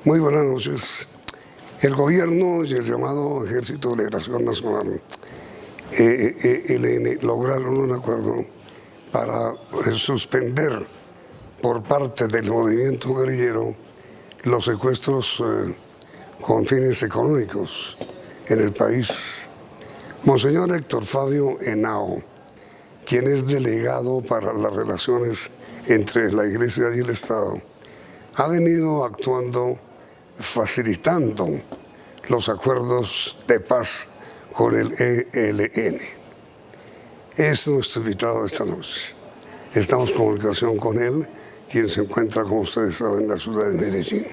Muy buenas noches. El gobierno y el llamado Ejército de Liberación Nacional, ELN, lograron un acuerdo para suspender por parte del movimiento guerrillero los secuestros con fines económicos en el país. Monseñor Héctor Fabio Henao, quien es delegado para las relaciones entre la Iglesia y el Estado, ha venido actuando facilitando los acuerdos de paz con el ELN. Es nuestro invitado esta noche. Estamos en comunicación con él, quien se encuentra, como ustedes saben, en la ciudad de Medellín.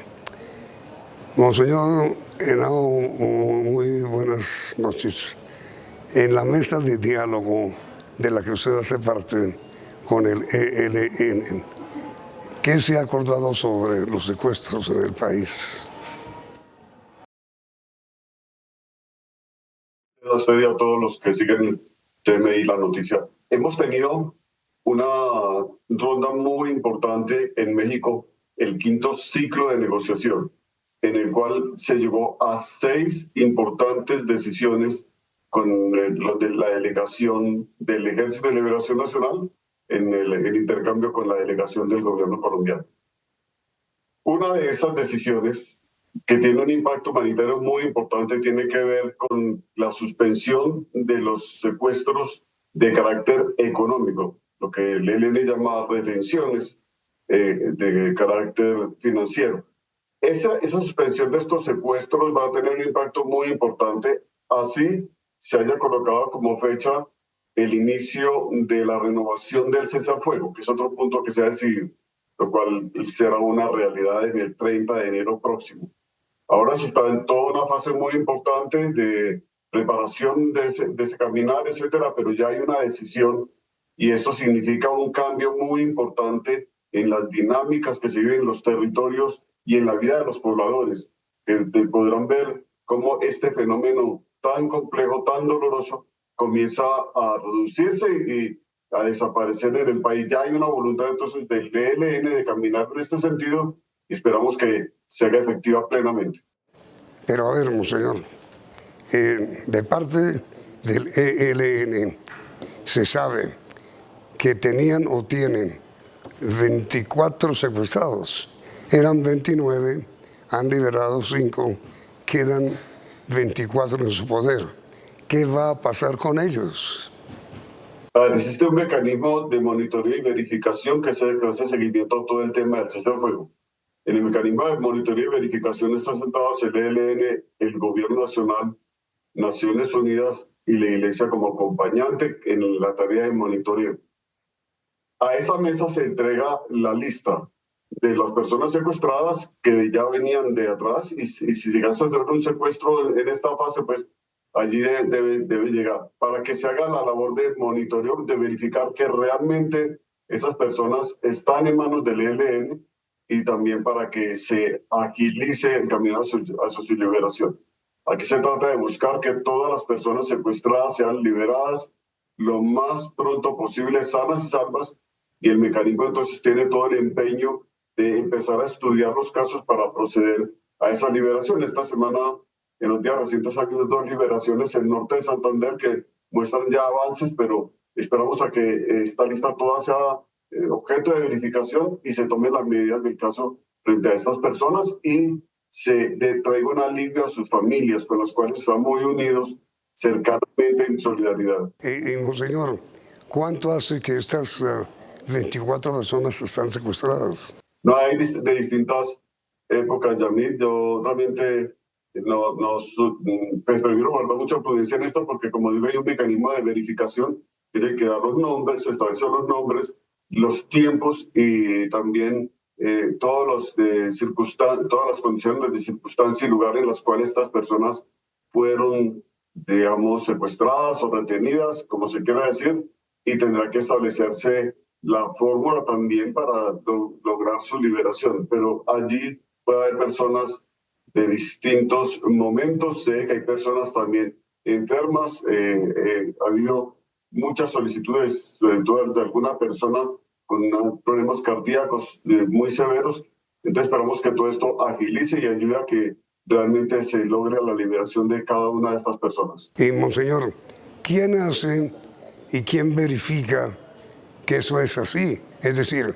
Monseñor Henao, muy buenas noches. En la mesa de diálogo de la que usted hace parte con el ELN, ¿qué se ha acordado sobre los secuestros en el país? A todos los que siguen TMI La Noticia. Hemos tenido una ronda muy importante en México, el quinto ciclo de negociación, en el cual se llegó a 6 importantes decisiones con los de la delegación del Ejército de Liberación Nacional en el intercambio con la delegación del gobierno colombiano. Una de esas decisiones que tiene un impacto humanitario muy importante tiene que ver con la suspensión de los secuestros de carácter económico, lo que el ELN llama retenciones de carácter financiero. Esa suspensión de estos secuestros va a tener un impacto muy importante, así se haya colocado como fecha el inicio de la renovación del cese al fuego, que es otro punto que se ha decidido, lo cual será una realidad en el 30 de enero próximo. Ahora se está en toda una fase muy importante de preparación de ese caminar, etcétera, pero ya hay una decisión y eso significa un cambio muy importante en las dinámicas que se viven en los territorios y en la vida de los pobladores, que podrán ver cómo este fenómeno tan complejo, tan doloroso, comienza a reducirse y a desaparecer en el país. Ya hay una voluntad entonces del ELN de caminar en este sentido y esperamos que se haga efectiva plenamente. Pero a ver, monseñor, de parte del ELN se sabe que tenían o tienen 24 secuestrados. Eran 29, han liberado 5, quedan 24 en su poder. ¿Qué va a pasar con ellos? Existe un mecanismo de monitoreo y verificación que hace seguimiento a todo el tema del cese al fuego. En el mecanismo de monitoreo y verificación están sentados el ELN, el Gobierno Nacional, Naciones Unidas y la Iglesia como acompañante en la tarea de monitoreo. A esa mesa se entrega la lista de las personas secuestradas que ya venían de atrás y si llegase a hacer un secuestro en esta fase, pues allí debe llegar para que se haga la labor de monitoreo, de verificar que realmente esas personas están en manos del ELN y también para que se agilice el camino a su liberación. Aquí se trata de buscar que todas las personas secuestradas sean liberadas lo más pronto posible, sanas y salvas, y el mecanismo entonces tiene todo el empeño de empezar a estudiar los casos para proceder a esa liberación. Esta semana, en los días recientes, ha habido 2 liberaciones en el norte de Santander que muestran ya avances, pero esperamos a que esta lista toda sea objeto de verificación y se tomen las medidas del caso frente a estas personas y se traiga un alivio a sus familias con las cuales están muy unidos cercanamente en solidaridad. Monseñor, ¿cuánto hace que estas 24 personas están secuestradas? No, hay de distintas épocas, Yamil. Yo realmente prefiero guardar mucha prudencia en esto porque, como digo, hay un mecanismo de verificación que es el que da los nombres, establecer los nombres, los tiempos y también todas las condiciones de circunstancia y lugar en las cuales estas personas fueron, digamos, secuestradas o retenidas, como se quiera decir, y tendrá que establecerse la fórmula también para lograr su liberación. Pero allí puede haber personas de distintos momentos. Sé que hay personas también enfermas. Ha habido muchas solicitudes, sobre todo de alguna persona con problemas cardíacos muy severos, Entonces esperamos que todo esto agilice y ayude a que realmente se logre la liberación de cada una de estas personas. Y, monseñor, ¿quién hace y quién verifica que eso es así? Es decir,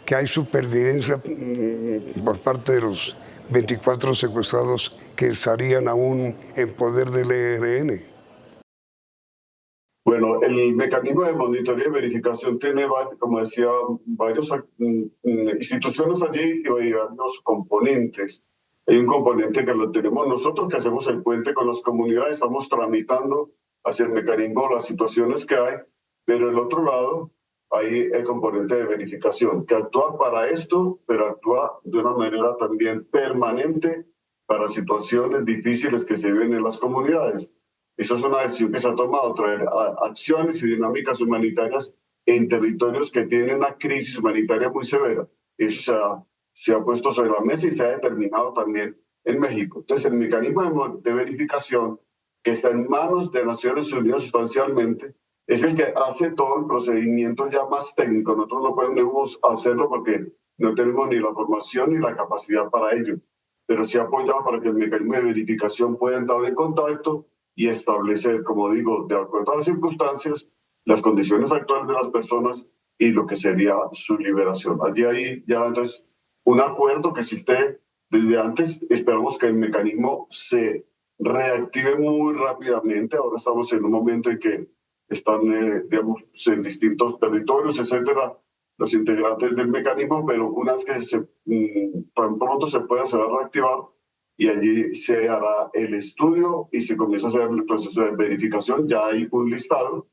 que hay supervivencia por parte de los 24 secuestrados que estarían aún en poder del ELN. Bueno, el mecanismo de monitoreo y verificación tiene, como decía, varias instituciones allí y varios componentes. Hay un componente que lo tenemos nosotros, que hacemos el puente con las comunidades, estamos tramitando hacia el mecanismo las situaciones que hay, pero el otro lado hay el componente de verificación, que actúa para esto, pero actúa de una manera también permanente para situaciones difíciles que se viven en las comunidades. Esa es una decisión que se ha tomado, traer acciones y dinámicas humanitarias en territorios que tienen una crisis humanitaria muy severa. Eso se ha puesto sobre la mesa y se ha determinado también en México. Entonces, el mecanismo de verificación que está en manos de Naciones Unidas sustancialmente es el que hace todo el procedimiento ya más técnico. Nosotros no podemos hacerlo porque no tenemos ni la formación ni la capacidad para ello, pero sí apoyado para que el mecanismo de verificación pueda entrar en contacto y establecer, como digo, de acuerdo a las circunstancias, las condiciones actuales de las personas y lo que sería su liberación. Allí hay ya entonces un acuerdo que existe desde antes. Esperamos que el mecanismo se reactive muy rápidamente. Ahora estamos en un momento en que están, digamos, en distintos territorios, etcétera, los integrantes del mecanismo, pero una vez que tan pronto se pueda, se va a reactivar y allí se hará el estudio y se comienza a hacer el proceso de verificación. Ya hay un listado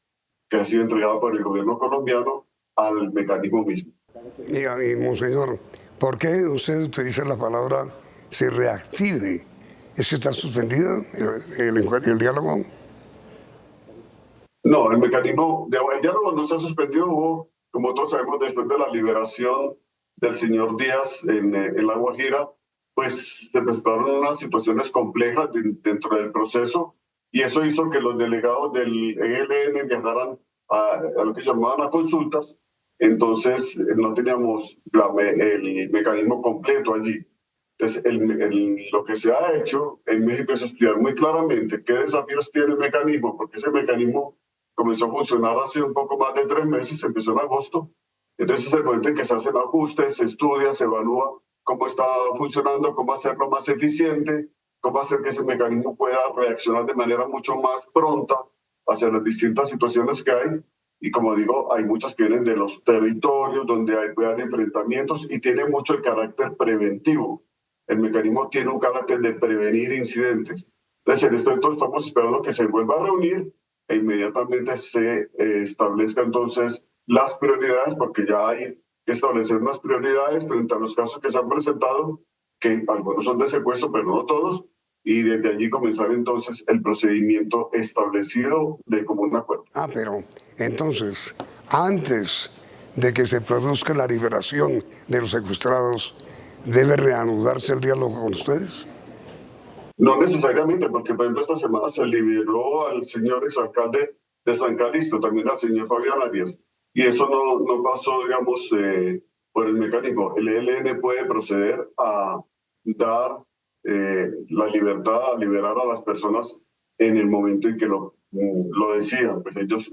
que ha sido entregado por el gobierno colombiano al mecanismo mismo. Y monseñor, ¿por qué usted utiliza la palabra se reactive? ¿Es que está suspendido el diálogo? No, el diálogo no se ha suspendido. Hubo, como todos sabemos, después de la liberación del señor Díaz en La Guajira, pues se presentaron unas situaciones complejas dentro del proceso y eso hizo que los delegados del ELN viajaran a lo que llamaban a consultas. Entonces no teníamos el mecanismo completo allí. Entonces lo que se ha hecho en México es estudiar muy claramente qué desafíos tiene el mecanismo, porque ese mecanismo comenzó a funcionar hace un poco más de 3 meses, empezó en agosto. Entonces es el momento en que se hacen ajustes, se estudia, se evalúa cómo está funcionando, cómo hacerlo más eficiente, cómo hacer que ese mecanismo pueda reaccionar de manera mucho más pronta hacia las distintas situaciones que hay. Y como digo, hay muchas que vienen de los territorios donde puede haber enfrentamientos y tiene mucho el carácter preventivo. El mecanismo tiene un carácter de prevenir incidentes. Entonces, en este momento estamos esperando que se vuelva a reunir e inmediatamente se establezca entonces las prioridades, porque ya hay que establecer unas prioridades frente a los casos que se han presentado, que algunos son de secuestro, pero no todos, y desde allí comenzar entonces el procedimiento establecido de común acuerdo. Pero entonces, antes de que se produzca la liberación de los secuestrados, ¿debe reanudarse el diálogo con ustedes? No necesariamente, porque por ejemplo esta semana se liberó al señor exalcalde de San Calixto, también al señor Fabián Arias, y eso no pasó, digamos, por el mecanismo. El ELN puede proceder a dar la libertad, a liberar a las personas en el momento en que lo decidan, pues ellos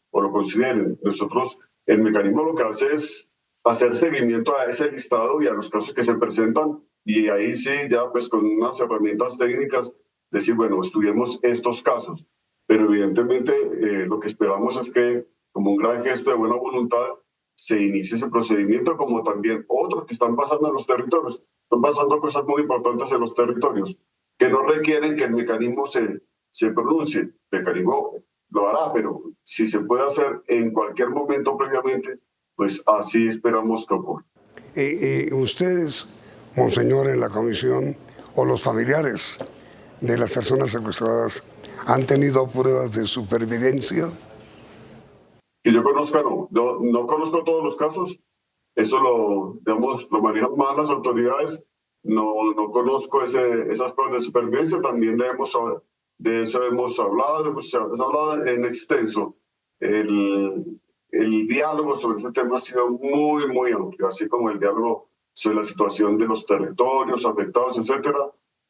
o lo consideren. Nosotros, el mecanismo lo que hace es hacer seguimiento a ese listado y a los casos que se presentan, y ahí sí, ya pues con unas herramientas técnicas, decir, bueno, estudiemos estos casos. Pero evidentemente lo que esperamos es que, como un gran gesto de buena voluntad, se inicie ese procedimiento, como también otros que están pasando en los territorios. Están pasando cosas muy importantes en los territorios, que no requieren que el mecanismo se pronuncie. El mecanismo lo hará, pero si se puede hacer en cualquier momento previamente, pues así esperamos que ocurra. Y ustedes, monseñor, en la comisión, o los familiares de las personas secuestradas, ¿han tenido pruebas de supervivencia? Que yo conozca, no. No conozco todos los casos. Eso lo manejan más las autoridades. No conozco esas pruebas de supervivencia. También de eso hemos hablado en extenso. El diálogo sobre este tema ha sido muy, muy amplio, así como el diálogo sobre la situación de los territorios afectados, etcétera.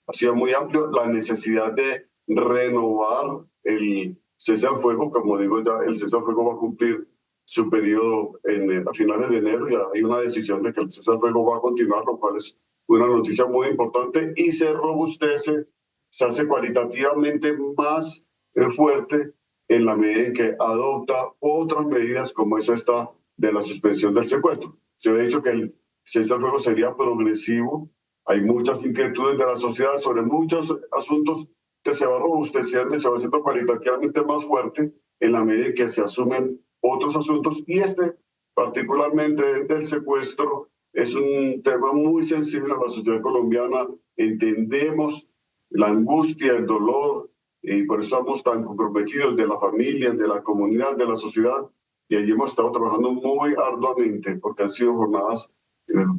Ha sido muy amplio la necesidad de renovar el cese al fuego. Como digo, ya el cese al fuego va a cumplir su periodo a finales de enero. Ya hay una decisión de que el cese al fuego va a continuar, lo cual es una noticia muy importante y se robustece, se hace cualitativamente más fuerte en la medida en que adopta otras medidas como es esta de la suspensión del secuestro. Se ha dicho que el cese al fuego sería progresivo. Hay muchas inquietudes de la sociedad sobre muchos asuntos que se va robusteciendo y se va haciendo cualitativamente más fuerte en la medida en que se asumen otros asuntos. Y este, particularmente del secuestro, es un tema muy sensible a la sociedad colombiana. Entendemos la angustia, el dolor, y por eso estamos tan comprometidos de la familia, de la comunidad, de la sociedad. Y allí hemos estado trabajando muy arduamente, porque han sido jornadas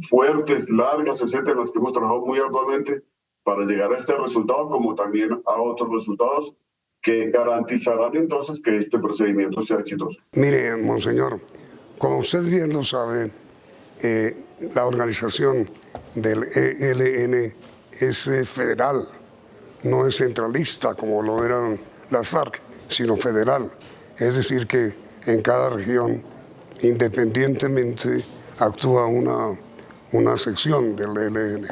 fuertes, largas, etcétera, en las que hemos trabajado muy arduamente para llegar a este resultado, como también a otros resultados que garantizarán entonces que este procedimiento sea exitoso. Mire, monseñor, como usted bien lo sabe, la organización del ELN es federal, no es centralista como lo eran las FARC, sino federal. Es decir, que en cada región, independientemente, actúa una sección del ELN.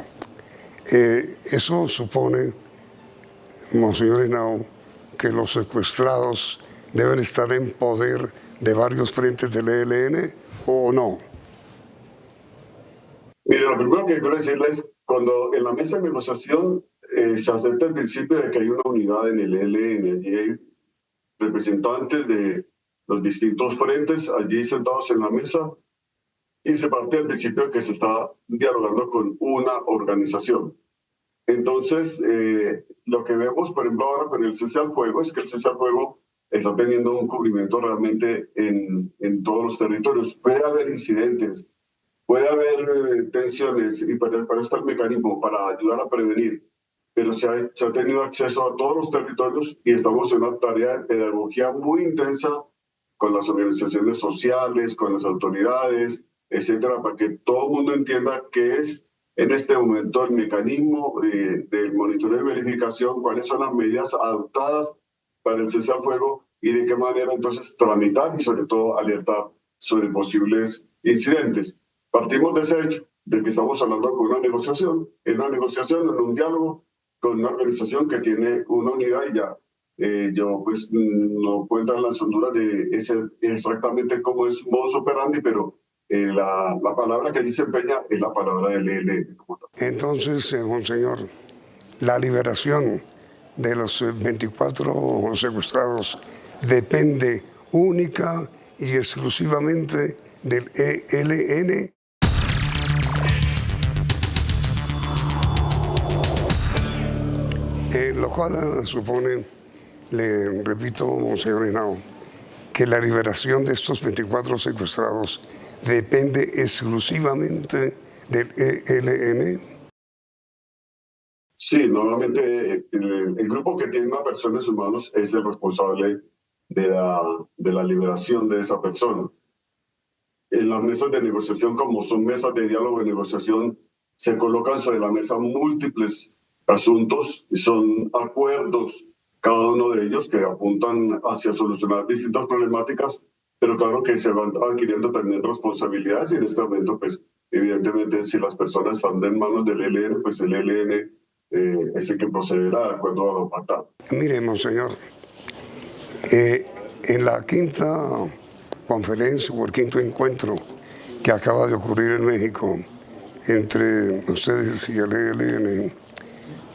Eso supone, monseñor Henao, que los secuestrados deben estar en poder de varios frentes del ELN o no. Mire, lo primero que quiero decirle es, cuando en la mesa de negociación se acepta el principio de que hay una unidad en el ELN, allí hay representantes de los distintos frentes allí sentados en la mesa, y se parte del principio de que se está dialogando con una organización. Entonces, lo que vemos, por ejemplo, ahora con el cese al fuego, es que el cese al fuego está teniendo un cubrimiento realmente en todos los territorios. Puede haber incidentes, puede haber tensiones, y para eso está el mecanismo, para ayudar a prevenir, pero se ha tenido acceso a todos los territorios y estamos en una tarea de pedagogía muy intensa con las organizaciones sociales, con las autoridades, etcétera, para que todo el mundo entienda qué es en este momento el mecanismo del monitoreo y verificación, cuáles son las medidas adoptadas para el cese al fuego y de qué manera entonces tramitar y sobre todo alertar sobre posibles incidentes. Partimos de ese hecho, de que estamos hablando con una negociación, en un diálogo con una organización que tiene una unidad y ya. Yo pues no cuento las honduras de exactamente cómo es modus operandi, pero la palabra que allí se empeña es la palabra del ELN. Entonces, monseñor, la liberación de los 24 secuestrados depende única y exclusivamente del ELN. Lo cual supone, le repito, monseñor Henao, que la liberación de estos 24 secuestrados depende exclusivamente del ELN. Sí, normalmente el grupo que tiene una persona en sus manos es el responsable de la liberación de esa persona. En las mesas de negociación, como son mesas de diálogo y negociación, se colocan sobre la mesa múltiples asuntos, son acuerdos, cada uno de ellos que apuntan hacia solucionar distintas problemáticas, pero claro que se van adquiriendo también responsabilidades y en este momento, pues, evidentemente, si las personas están en manos del ELN, pues el ELN es el que procederá de acuerdo a lo pactado. Mire, monseñor, en la quinta conferencia o el quinto encuentro que acaba de ocurrir en México entre ustedes y el ELN,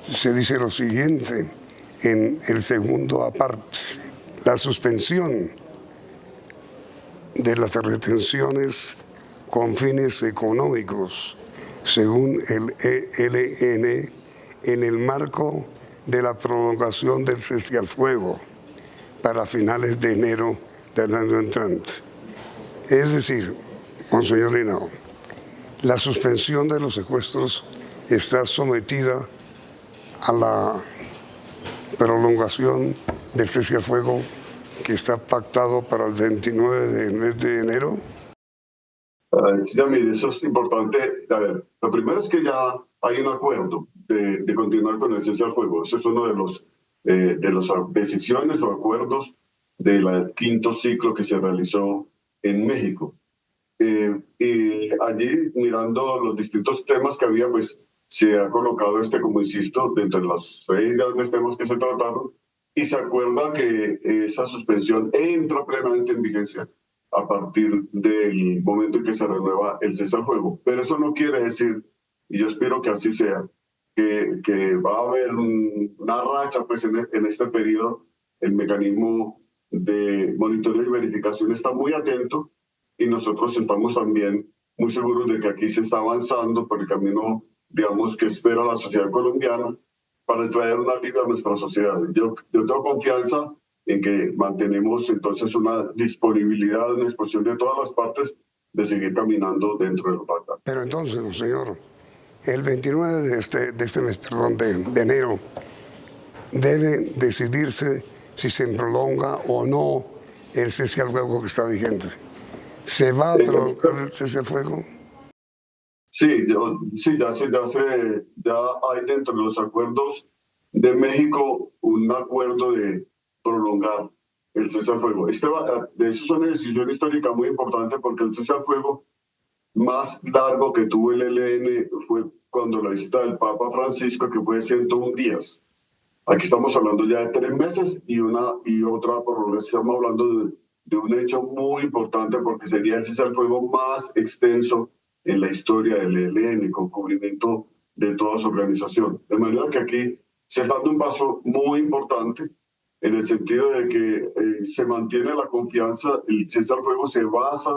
se dice lo siguiente en el segundo aparte: la suspensión de las retenciones con fines económicos, según el ELN, en el marco de la prolongación del cese al fuego para finales de enero del año entrante. Es decir, monseñor Henao, la suspensión de los secuestros está sometida a la prolongación del cese al fuego que está pactado para el 29 de enero. Sí, Yamil, eso es importante. A ver, lo primero es que ya hay un acuerdo de continuar con el cese al fuego. Ese es uno de las decisiones o acuerdos del quinto ciclo que se realizó en México. Y allí, mirando los distintos temas que había, pues se ha colocado como insisto, dentro de los 6 grandes temas que se trataron, y se acuerda que esa suspensión entra plenamente en vigencia a partir del momento en que se renueva el cese al fuego. Pero eso no quiere decir, y yo espero que así sea, que va a haber una racha pues, en este periodo. El mecanismo de monitoreo y verificación está muy atento y nosotros estamos también muy seguros de que aquí se está avanzando por el camino, digamos, que espera la sociedad colombiana para traer un alivio a nuestra sociedad. Yo tengo confianza en que mantenemos entonces una disponibilidad, una exposición de todas las partes de seguir caminando dentro del pacto. Pero entonces, señor, el 29 de este mes, perdón, de enero, debe decidirse si se prolonga o no el cese al fuego que está vigente. ¿Se va a prolongar el cese al fuego? Sí, ya hay dentro de los acuerdos de México un acuerdo de prolongar el cese al fuego. Eso es una decisión histórica muy importante porque el cese al fuego más largo que tuvo el ELN fue cuando la visita del Papa Francisco, que fue de 101 días. Aquí estamos hablando ya de 3 meses y otra prolongación. Estamos hablando de un hecho muy importante porque sería el cese al fuego más extenso en la historia del ELN, con cubrimiento de toda su organización. De manera que aquí se está dando un paso muy importante en el sentido de que se mantiene la confianza. El cese al fuego se basa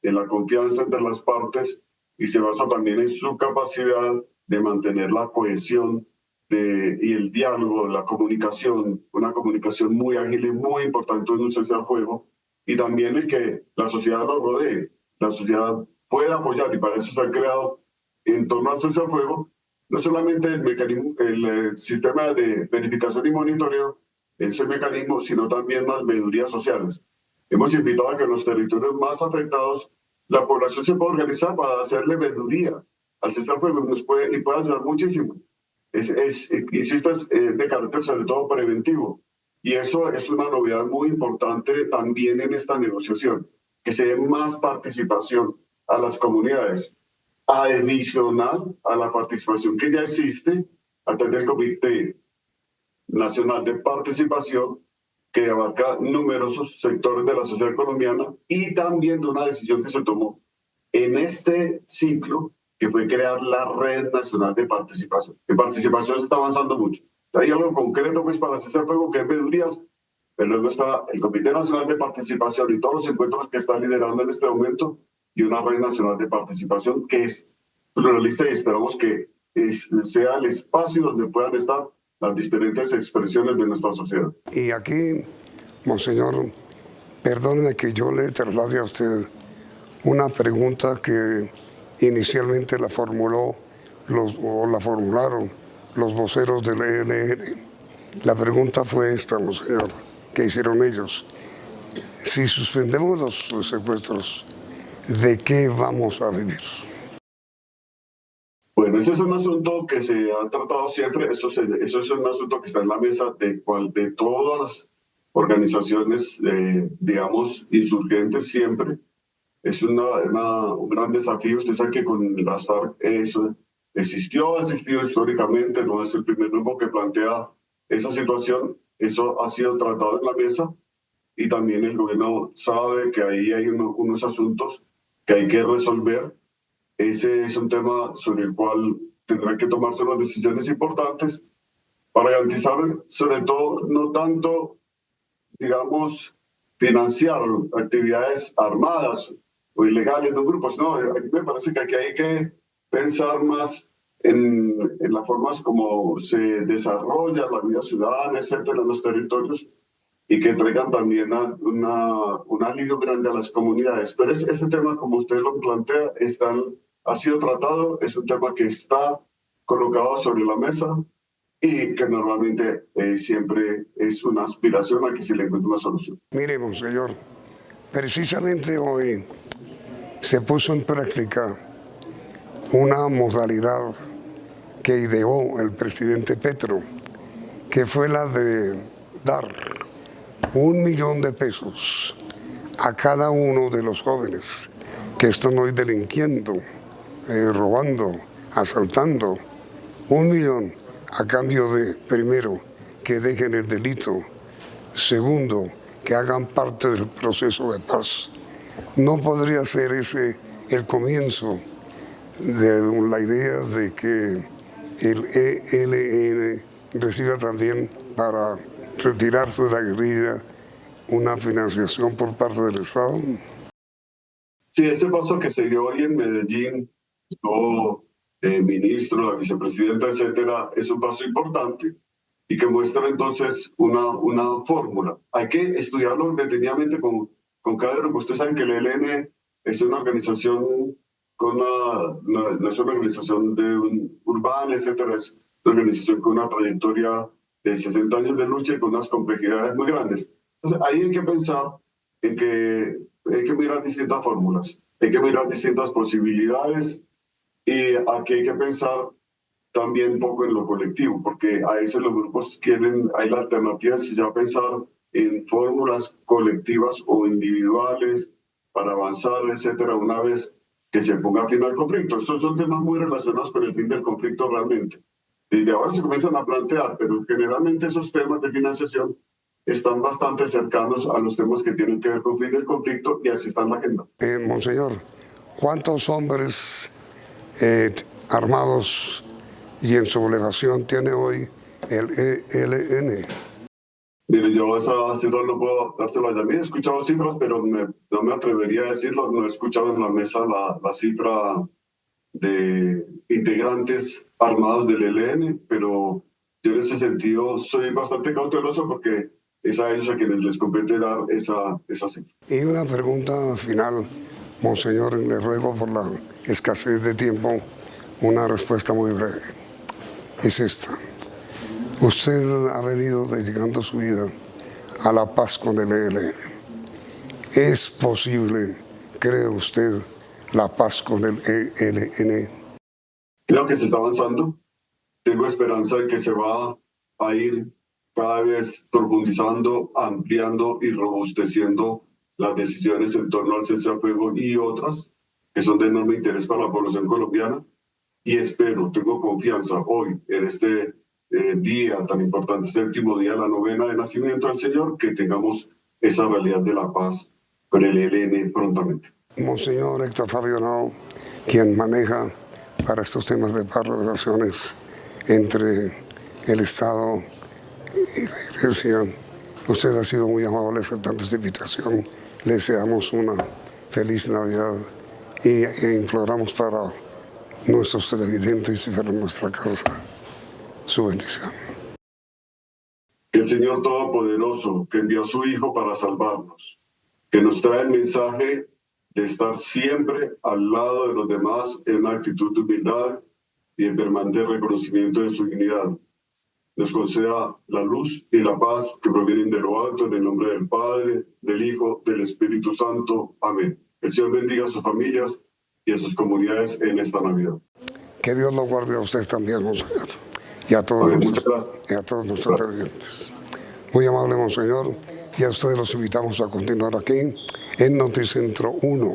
en la confianza entre las partes y se basa también en su capacidad de mantener la cohesión y el diálogo, la comunicación, una comunicación muy ágil y muy importante en un cese al fuego, y también el que la sociedad lo rodee, la sociedad pueda apoyar, y para eso se ha creado en torno al cese al fuego no solamente el sistema de verificación y monitoreo, ese mecanismo, sino también las veedurías sociales. Hemos invitado a que en los territorios más afectados la población se pueda organizar para hacerle veeduría al cese al fuego y puede ayudar muchísimo. Insisto, es de carácter sobre todo preventivo. Y eso es una novedad muy importante también en esta negociación, que se dé más participación a las comunidades, adicional a la participación que ya existe a través del Comité Nacional de Participación, que abarca numerosos sectores de la sociedad colombiana, y también de una decisión que se tomó en este ciclo, que fue crear la Red Nacional de Participación. En participación se está avanzando mucho. Hay algo concreto pues, para el cese al fuego, que es veedurías, pero luego está el Comité Nacional de Participación y todos los encuentros que está liderando en este momento, y una Red Nacional de Participación que es pluralista, y esperamos que sea el espacio donde puedan estar las diferentes expresiones de nuestra sociedad. Y aquí, monseñor, perdóneme que yo le traslade a usted una pregunta que inicialmente la formularon los voceros del ELN. La pregunta fue esta, monseñor, que hicieron ellos. Si suspendemos los secuestros, ¿de qué vamos a vivir? Bueno, ese es un asunto que se ha tratado siempre. Eso es un asunto que está en la mesa de todas las organizaciones, digamos, insurgentes siempre. Es un gran desafío. Usted sabe que con las FARC eso ha existido históricamente. No es el primer grupo que plantea esa situación. Eso ha sido tratado en la mesa, y también el gobierno sabe que ahí hay unos asuntos que hay que resolver. Ese es un tema sobre el cual tendrán que tomarse unas decisiones importantes para garantizar, sobre todo, no tanto, digamos, financiar actividades armadas o ilegales de un grupo, sino me parece que aquí hay que pensar más en las formas como se desarrolla la vida ciudadana, etcétera, en los territorios, y que traigan también un alivio grande a las comunidades. Pero ese tema, como usted lo plantea, ha sido tratado, es un tema que está colocado sobre la mesa y que normalmente siempre es una aspiración a que se le encuentre una solución. Mire, monseñor, precisamente hoy se puso en práctica una modalidad que ideó el presidente Petro, que fue la de dar 1 millón de pesos a cada uno de los jóvenes que están hoy delinquiendo, robando, asaltando. 1 millón a cambio de, primero, que dejen el delito, segundo, que hagan parte del proceso de paz. ¿No podría ser ese el comienzo de la idea de que el ELN reciba también, para retirarse de la guerrilla, una financiación por parte del Estado? Sí, ese paso que se dio hoy en Medellín, estuvo ministro, la vicepresidenta, etcétera, es un paso importante y que muestra entonces una fórmula. Hay que estudiarlo detenidamente con cada grupo. Ustedes saben que el ELN es una organización no es una organización urbana, etcétera, es una organización con una trayectoria de 60 años de lucha y con unas complejidades muy grandes. Entonces, ahí hay que pensar en que hay que mirar distintas fórmulas, hay que mirar distintas posibilidades y aquí hay que pensar también un poco en lo colectivo, porque a veces los grupos hay la alternativa si se va a pensar en fórmulas colectivas o individuales para avanzar, etcétera, una vez que se ponga fin al conflicto. Estos son temas muy relacionados con el fin del conflicto realmente. Desde ahora se comienzan a plantear, pero generalmente esos temas de financiación están bastante cercanos a los temas que tienen que ver con fin del conflicto y así está en la agenda. Monseñor, ¿cuántos hombres armados y en sublevación tiene hoy el ELN? Mire, yo esa cifra no puedo dársela a mí. He escuchado cifras, pero no me atrevería a decirlo. No he escuchado en la mesa la cifra de integrantes armados del ELN, pero yo en ese sentido soy bastante cauteloso porque es a ellos a quienes les compete dar esa cifra. Y una pregunta final, Monseñor, le ruego por la escasez de tiempo una respuesta muy breve. Es esta. Usted ha venido dedicando su vida a la paz con el ELN. ¿Es posible, cree usted, la paz con el ELN? Creo que se está avanzando. Tengo esperanza de que se va a ir cada vez profundizando, ampliando y robusteciendo las decisiones en torno al cese al fuego y otras que son de enorme interés para la población colombiana. Y espero, tengo confianza hoy en este día tan importante, séptimo día, la novena de nacimiento del Señor, que tengamos esa realidad de la paz con el ELN prontamente. Monseñor Héctor Fabio Henao, quien maneja para estos temas de paz relaciones entre el Estado y la Iglesia, usted ha sido muy amable aceptando esta invitación. Le deseamos una feliz Navidad e imploramos para nuestros televidentes y para nuestra causa su bendición. Que el Señor Todopoderoso, que envió a su Hijo para salvarnos, que nos trae el mensaje de estar siempre al lado de los demás en una actitud de humildad y de permanente reconocimiento de su dignidad, nos conceda la luz y la paz que provienen de lo alto, en el nombre del Padre, del Hijo, del Espíritu Santo. Amén. El Señor bendiga a sus familias y a sus comunidades en esta Navidad. Que Dios lo guarde a usted también, Monseñor, y a todos, nuestros televidentes. Muy amable, Monseñor, y a ustedes los invitamos a continuar aquí en Noticentro 1.